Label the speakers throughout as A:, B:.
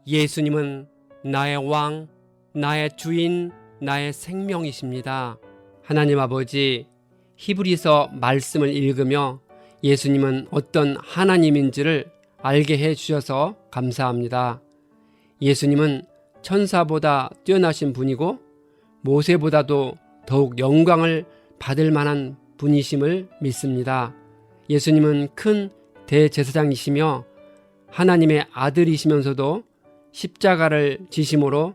A: 예수님은 나의 왕, 나의 주인, 나의 생명이십니다. 하나님 아버지, 히브리서 말씀을 읽으며 예수님은 어떤 하나님인지를 알게 해주셔서 감사합니다. 예수님은 천사보다 뛰어나신 분이고 모세보다도 더욱 영광을 받을 만한 분이심을 믿습니다. 예수님은 큰 대제사장이시며 하나님의 아들이시면서도 십자가를 지심으로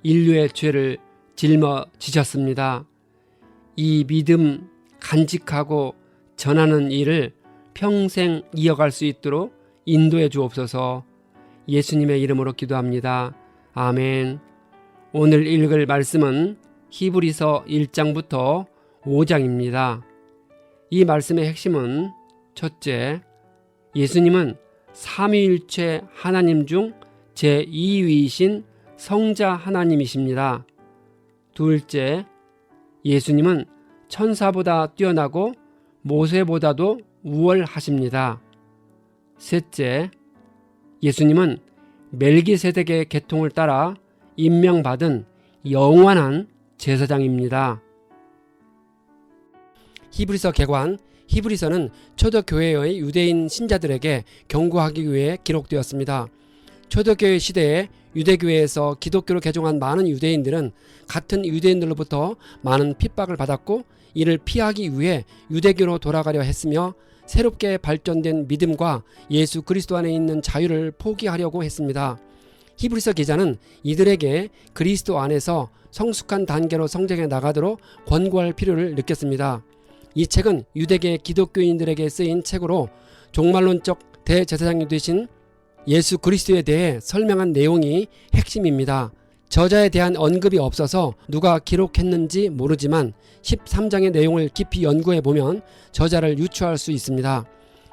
A: 인류의 죄를 짊어지셨습니다. 이 믿음 간직하고 전하는 일을 평생 이어갈 수 있도록 인도해 주옵소서. 예수님의 이름으로 기도합니다. 아멘. 오늘 읽을 말씀은 히브리서 1장부터 5장입니다. 이 말씀의 핵심은 첫째, 예수님은 삼위일체 하나님 중 제2위이신 성자 하나님이십니다. 둘째, 예수님은 천사보다 뛰어나고 모세보다도 우월하십니다. 셋째, 예수님은 멜기세덱의 계통을 따라 임명받은 영원한 제사장입니다. 히브리서 개관. 히브리서는 초대교회의 유대인 신자들에게 경고하기 위해 기록되었습니다. 초대교회 시대에 유대교회에서 기독교로 개종한 많은 유대인들은 같은 유대인들로부터 많은 핍박을 받았고 이를 피하기 위해 유대교로 돌아가려 했으며 새롭게 발전된 믿음과 예수 그리스도 안에 있는 자유를 포기하려고 했습니다. 히브리서 기자는 이들에게 그리스도 안에서 성숙한 단계로 성장해 나가도록 권고할 필요를 느꼈습니다. 이 책은 유대계 기독교인들에게 쓰인 책으로 종말론적 대제사장이 되신 예수 그리스도에 대해 설명한 내용이 핵심입니다. 저자에 대한 언급이 없어서 누가 기록했는지 모르지만 13장의 내용을 깊이 연구해 보면 저자를 유추할 수 있습니다.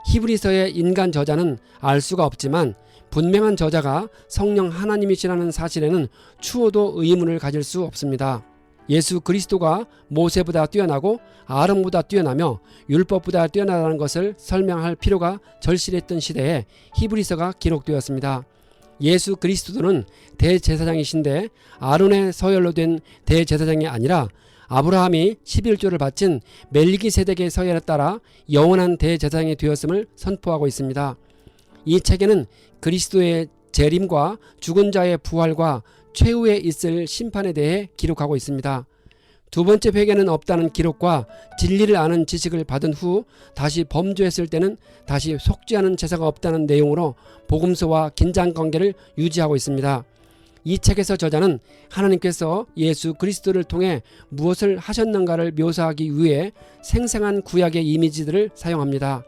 A: 히브리서의 인간 저자는 알 수가 없지만 분명한 저자가 성령 하나님이시라는 사실에는 추호도 의문을 가질 수 없습니다. 예수 그리스도가 모세보다 뛰어나고 아론보다 뛰어나며 율법보다 뛰어나다는 것을 설명할 필요가 절실했던 시대에 히브리서가 기록되었습니다. 예수 그리스도는 대제사장이신데 아론의 서열로 된 대제사장이 아니라 아브라함이 11조를 바친 멜기세덱의 서열에 따라 영원한 대제사장이 되었음을 선포하고 있습니다. 이 책에는 그리스도의 재림과 죽은 자의 부활과 최후에 있을 심판에 대해 기록하고 있습니다. 두 번째 회개는 없다는 기록과 진리를 아는 지식을 받은 후 다시 범죄했을 때는 다시 속죄하는 제사가 없다는 내용으로 복음서와 긴장관계를 유지하고 있습니다. 이 책에서 저자는 하나님께서 예수 그리스도를 통해 무엇을 하셨는가를 묘사하기 위해 생생한 구약의 이미지들을 사용합니다.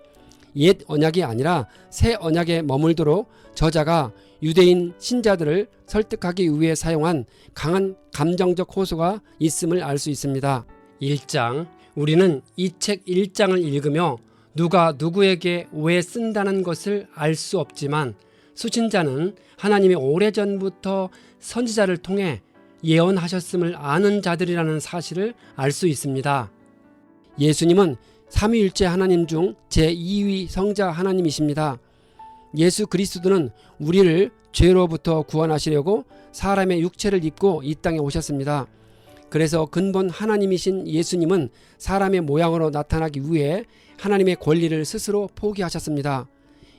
A: 옛 언약이 아니라 새 언약에 머물도록 저자가 유대인 신자들을 설득하기 위해 사용한 강한 감정적 호소가 있음을 알 수 있습니다. 1장. 우리는 이 책 1장을 읽으며 누가 누구에게 왜 쓴다는 것을 알 수 없지만 수신자는 하나님이 오래전부터 선지자를 통해 예언하셨음을 아는 자들이라는 사실을 알 수 있습니다. 예수님은 삼위일체 하나님 중 제2위 성자 하나님이십니다. 예수 그리스도는 우리를 죄로부터 구원하시려고 사람의 육체를 입고 이 땅에 오셨습니다. 그래서 근본 하나님이신 예수님은 사람의 모양으로 나타나기 위해 하나님의 권리를 스스로 포기하셨습니다.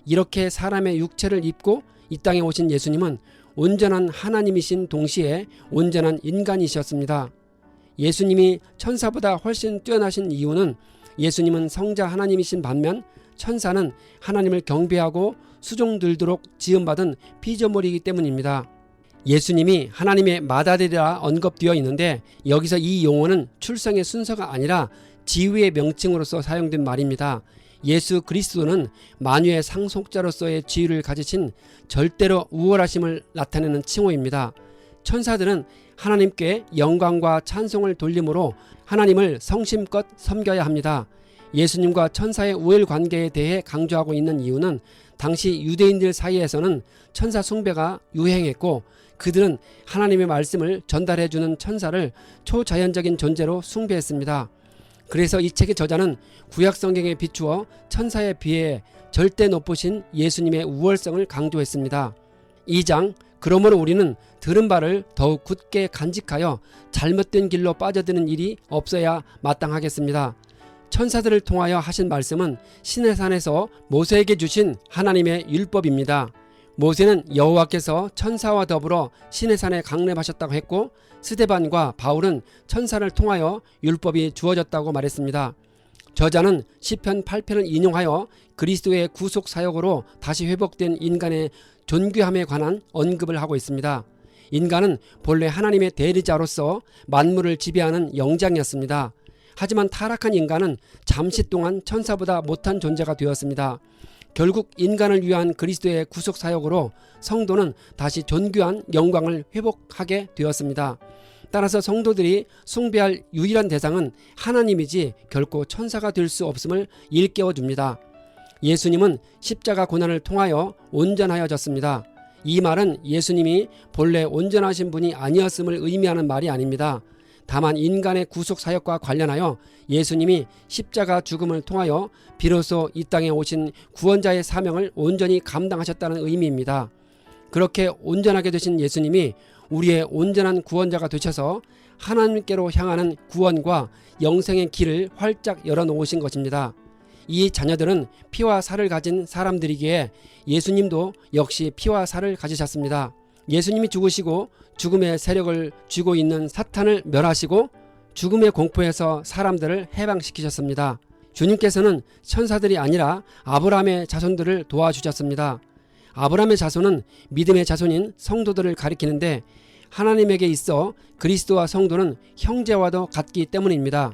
A: 이렇게 사람의 육체를 입고 이 땅에 오신 예수님은 온전한 하나님이신 동시에 온전한 인간이셨습니다. 예수님이 천사보다 훨씬 뛰어나신 이유는 예수님은 성자 하나님이신 반면 천사는 하나님을 경배하고 수종들도록 지음받은 피조물이기 때문입니다. 예수님이 하나님의 맏아들이라 언급되어 있는데 여기서 이 용어는 출생의 순서가 아니라 지위의 명칭으로서 사용된 말입니다. 예수 그리스도는 만유의 상속자로서의 지위를 가지신 절대로 우월하심을 나타내는 칭호입니다. 천사들은 하나님께 영광과 찬송을 돌림으로 하나님을 성심껏 섬겨야 합니다. 예수님과 천사의 우열 관계에 대해 강조하고 있는 이유는 당시 유대인들 사이에서는 천사 숭배가 유행했고 그들은 하나님의 말씀을 전달해주는 천사를 초자연적인 존재로 숭배했습니다. 그래서 이 책의 저자는 구약 성경에 비추어 천사에 비해 절대 높으신 예수님의 우월성을 강조했습니다. 2장 그러므로 우리는 들은 바를 더욱 굳게 간직하여 잘못된 길로 빠져드는 일이 없어야 마땅하겠습니다. 천사들을 통하여 하신 말씀은 시내산에서 모세에게 주신 하나님의 율법입니다. 모세는 여호와께서 천사와 더불어 시내산에 강림하셨다고 했고, 스데반과 바울은 천사를 통하여 율법이 주어졌다고 말했습니다. 저자는 시편 8편을 인용하여 그리스도의 구속 사역으로 다시 회복된 인간의 존귀함에 관한 언급을 하고 있습니다. 인간은 본래 하나님의 대리자로서 만물을 지배하는 영장이었습니다. 하지만 타락한 인간은 잠시 동안 천사보다 못한 존재가 되었습니다. 결국 인간을 위한 그리스도의 구속 사역으로 성도는 다시 존귀한 영광을 회복하게 되었습니다. 따라서 성도들이 숭배할 유일한 대상은 하나님이지 결코 천사가 될 수 없음을 일깨워 줍니다. 예수님은 십자가 고난을 통하여 온전하여졌습니다. 이 말은 예수님이 본래 온전하신 분이 아니었음을 의미하는 말이 아닙니다. 다만 인간의 구속 사역과 관련하여 예수님이 십자가 죽음을 통하여 비로소 이 땅에 오신 구원자의 사명을 온전히 감당하셨다는 의미입니다. 그렇게 온전하게 되신 예수님이 우리의 온전한 구원자가 되셔서 하나님께로 향하는 구원과 영생의 길을 활짝 열어놓으신 것입니다. 이 자녀들은 피와 살을 가진 사람들이기에 예수님도 역시 피와 살을 가지셨습니다. 예수님이 죽으시고 죽음의 세력을 쥐고 있는 사탄을 멸하시고 죽음의 공포에서 사람들을 해방시키셨습니다. 주님께서는 천사들이 아니라 아브라함의 자손들을 도와주셨습니다. 아브라함의 자손은 믿음의 자손인 성도들을 가리키는데 하나님에게 있어 그리스도와 성도는 형제와도 같기 때문입니다.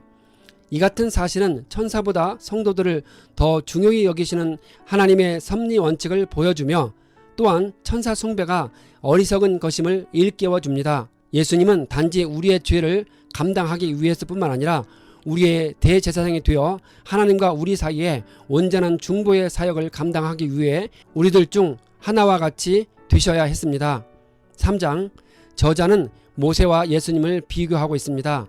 A: 이 같은 사실은 천사보다 성도들을 더 중요히 여기시는 하나님의 섭리 원칙을 보여주며 또한 천사 숭배가 어리석은 것임을 일깨워 줍니다. 예수님은 단지 우리의 죄를 감당하기 위해서뿐만 아니라 우리의 대제사장이 되어 하나님과 우리 사이에 온전한 중보의 사역을 감당하기 위해 우리들 중 하나와 같이 되셔야 했습니다. 3장, 저자는 모세와 예수님을 비교하고 있습니다.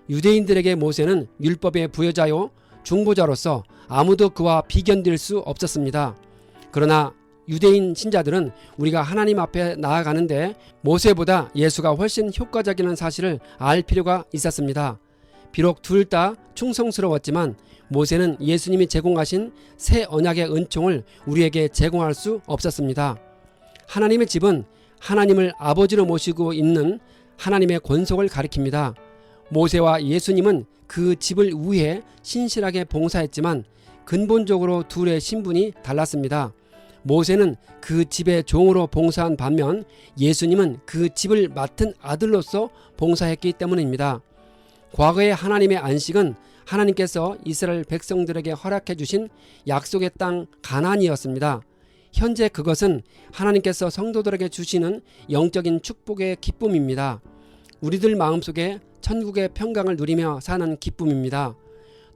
A: 유대인들에게 모세는 율법의 부여자요 중보자로서 아무도 그와 비견될 수 없었습니다. 그러나 유대인 신자들은 우리가 하나님 앞에 나아가는데 모세보다 예수가 훨씬 효과적이라는 사실을 알 필요가 있었습니다. 비록 둘 다 충성스러웠지만 모세는 예수님이 제공하신 새 언약의 은총을 우리에게 제공할 수 없었습니다. 하나님의 집은 하나님을 아버지로 모시고 있는 하나님의 권속을 가리킵니다. 모세와 예수님은 그 집을 위해 신실하게 봉사했지만 근본적으로 둘의 신분이 달랐습니다. 모세는 그 집의 종으로 봉사한 반면 예수님은 그 집을 맡은 아들로서 봉사했기 때문입니다. 과거의 하나님의 안식은 하나님께서 이스라엘 백성들에게 허락해 주신 약속의 땅 가나안이었습니다. 현재 그것은 하나님께서 성도들에게 주시는 영적인 축복의 기쁨입니다. 우리들 마음속에 천국의 평강을 누리며 사는 기쁨입니다.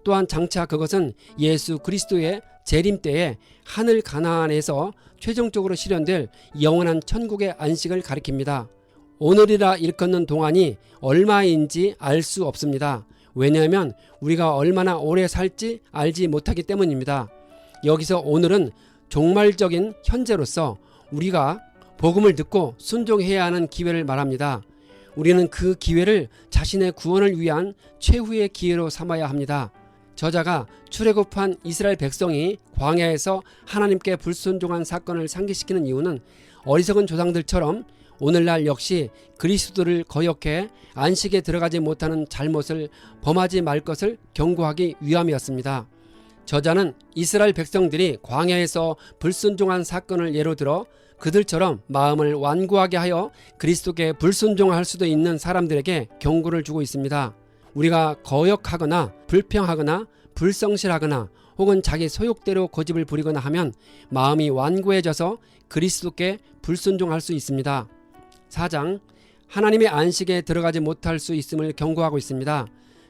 A: 또한 장차 그것은 예수 그리스도의 재림 때에 하늘 가나안에서 최종적으로 실현될 영원한 천국의 안식을 가리킵니다. 오늘이라 일컫는 동안이 얼마인지 알 수 없습니다. 왜냐하면 우리가 얼마나 오래 살지 알지 못하기 때문입니다. 여기서 오늘은 종말적인 현재로서 우리가 복음을 듣고 순종해야 하는 기회를 말합니다. 우리는 그 기회를 자신의 구원을 위한 최후의 기회로 삼아야 합니다. 저자가 출애굽한 이스라엘 백성이 광야에서 하나님께 불순종한 사건을 상기시키는 이유는 어리석은 조상들처럼 오늘날 역시 그리스도를 거역해 안식에 들어가지 못하는 잘못을 범하지 말 것을 경고하기 위함이었습니다. 저자는 이스라엘 백성들이 광야에서 불순종한 사건을 예로 들어 그들처럼 마음을 완고하게 하여 그리스도께 불순종할 수도 있는 사람들에게 경고를 주고 있습니다. 우리가 거역하거나 불평하거나 불성실하거나 혹은 자기 소욕대로 고집을 부리거나 하면 마음이 완고해져서 그리스도께 불순종할 수 있습니다. 4장, 하나님의 안식에 들어가지 못할 수 있음을 경고하고 있습니다.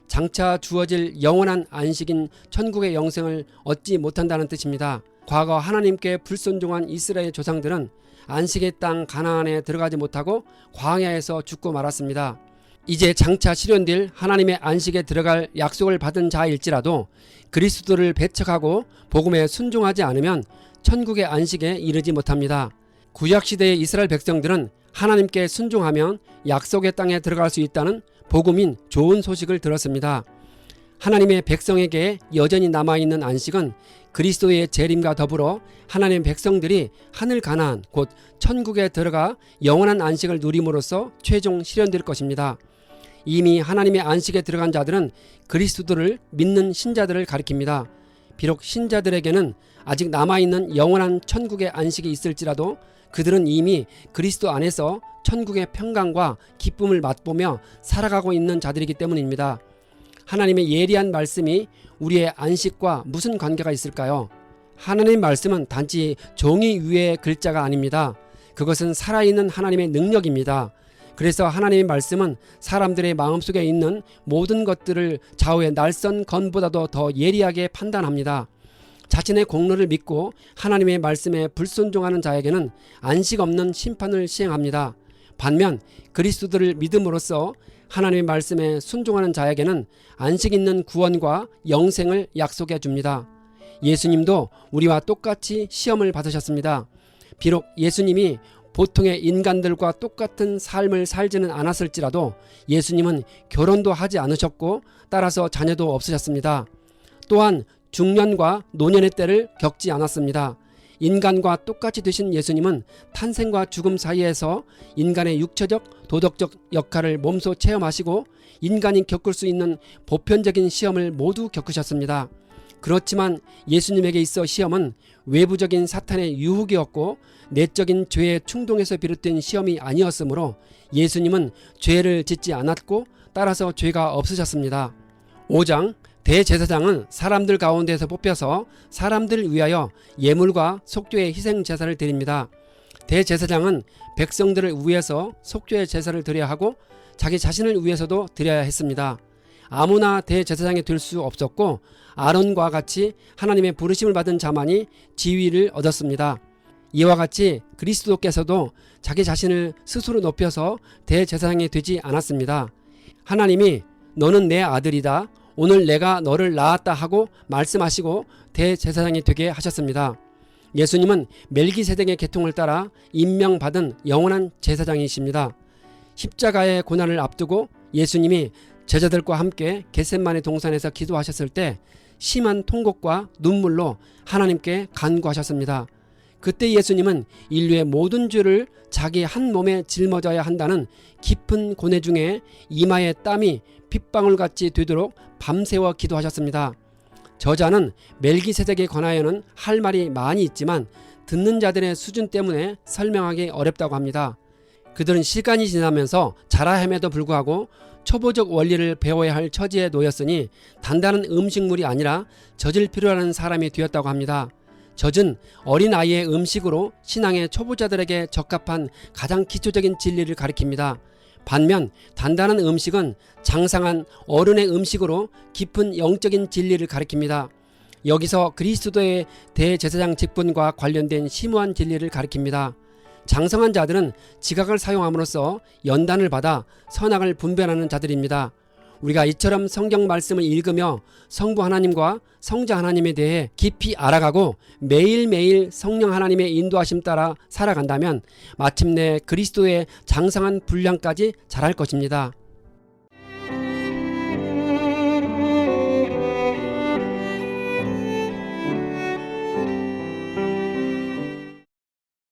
A: 장차 주어질 영원한 안식인 천국의 영생을 얻지 못한다는 뜻입니다. 과거 하나님께 불순종한 이스라엘 조상들은 안식의 땅 가나안에 들어가지 못하고 광야에서 죽고 말았습니다. 이제 장차 실현될 하나님의 안식에 들어갈 약속을 받은 자일지라도 그리스도를 배척하고 복음에 순종하지 않으면 천국의 안식에 이르지 못합니다. 구약시대의 이스라엘 백성들은 하나님께 순종하면 약속의 땅에 들어갈 수 있다는 복음인 좋은 소식을 들었습니다. 하나님의 백성에게 여전히 남아있는 안식은 그리스도의 재림과 더불어 하나님의 백성들이 하늘 가나안 곧 천국에 들어가 영원한 안식을 누림으로써 최종 실현될 것입니다. 이미 하나님의 안식에 들어간 자들은 그리스도를 믿는 신자들을 가리킵니다. 비록 신자들에게는 아직 남아있는 영원한 천국의 안식이 있을지라도 그들은 이미 그리스도 안에서 천국의 평강과 기쁨을 맛보며 살아가고 있는 자들이기 때문입니다. 하나님의 예리한 말씀이 우리의 안식과 무슨 관계가 있을까요? 하나님의 말씀은 단지 종이 위의 글자가 아닙니다. 그것은 살아있는 하나님의 능력입니다. 그래서 하나님의 말씀은 사람들의 마음속에 있는 모든 것들을 좌우의 날선 건보다도 더 예리하게 판단합니다. 자신의 공로를 믿고 하나님의 말씀에 불순종하는 자에게는 안식 없는 심판을 시행합니다. 반면 그리스도를 믿음으로써 하나님의 말씀에 순종하는 자에게는 안식 있는 구원과 영생을 약속해 줍니다. 예수님도 우리와 똑같이 시험을 받으셨습니다. 비록 예수님이 보통의 인간들과 똑같은 삶을 살지는 않았을지라도 예수님은 결혼도 하지 않으셨고 따라서 자녀도 없으셨습니다. 또한 중년과 노년의 때를 겪지 않았습니다. 인간과 똑같이 되신 예수님은 탄생과 죽음 사이에서 인간의 육체적, 도덕적 역할을 몸소 체험하시고 인간이 겪을 수 있는 보편적인 시험을 모두 겪으셨습니다. 그렇지만 예수님에게 있어 시험은 외부적인 사탄의 유혹이었고 내적인 죄의 충동에서 비롯된 시험이 아니었으므로 예수님은 죄를 짓지 않았고 따라서 죄가 없으셨습니다. 5장 대제사장은 사람들 가운데서 뽑혀서 사람들을 위하여 예물과 속죄의 희생 제사를 드립니다. 대제사장은 백성들을 위해서 속죄의 제사를 드려야 하고 자기 자신을 위해서도 드려야 했습니다. 아무나 대제사장이 될 수 없었고 아론과 같이 하나님의 부르심을 받은 자만이 지위를 얻었습니다. 이와 같이 그리스도께서도 자기 자신을 스스로 높여서 대제사장이 되지 않았습니다. 하나님이 너는 내 아들이다. 오늘 내가 너를 낳았다 하고 말씀하시고 대제사장이 되게 하셨습니다. 예수님은 멜기세덱의 계통을 따라 임명받은 영원한 제사장이십니다. 십자가의 고난을 앞두고 예수님이 제자들과 함께 겟셋마네 동산에서 기도하셨을 때 심한 통곡과 눈물로 하나님께 간구하셨습니다. 그때 예수님은 인류의 모든 죄를 자기 한 몸에 짊어져야 한다는 깊은 고뇌 중에 이마에 땀이 핏방울같이 되도록 밤새워 기도하셨습니다. 저자는 멜기세덱에 관하여는 할 말이 많이 있지만 듣는 자들의 수준 때문에 설명하기 어렵다고 합니다. 그들은 시간이 지나면서 자라함에도 불구하고 초보적 원리를 배워야 할 처지에 놓였으니 단단한 음식물이 아니라 젖을 필요로 하는 사람이 되었다고 합니다. 젖은 어린아이의 음식으로 신앙의 초보자들에게 적합한 가장 기초적인 진리를 가리킵니다. 반면 단단한 음식은 장상한 어른의 음식으로 깊은 영적인 진리를 가리킵니다. 여기서 그리스도의 대제사장 직분과 관련된 심오한 진리를 가리킵니다. 장성한 자들은 지각을 사용함으로써 연단을 받아 선악을 분별하는 자들입니다. 우리가 이처럼 성경 말씀을 읽으며 성부 하나님과 성자 하나님에 대해 깊이 알아가고 매일매일 성령 하나님의 인도하심 따라 살아간다면 마침내 그리스도의 장성한 분량까지 자랄 것입니다.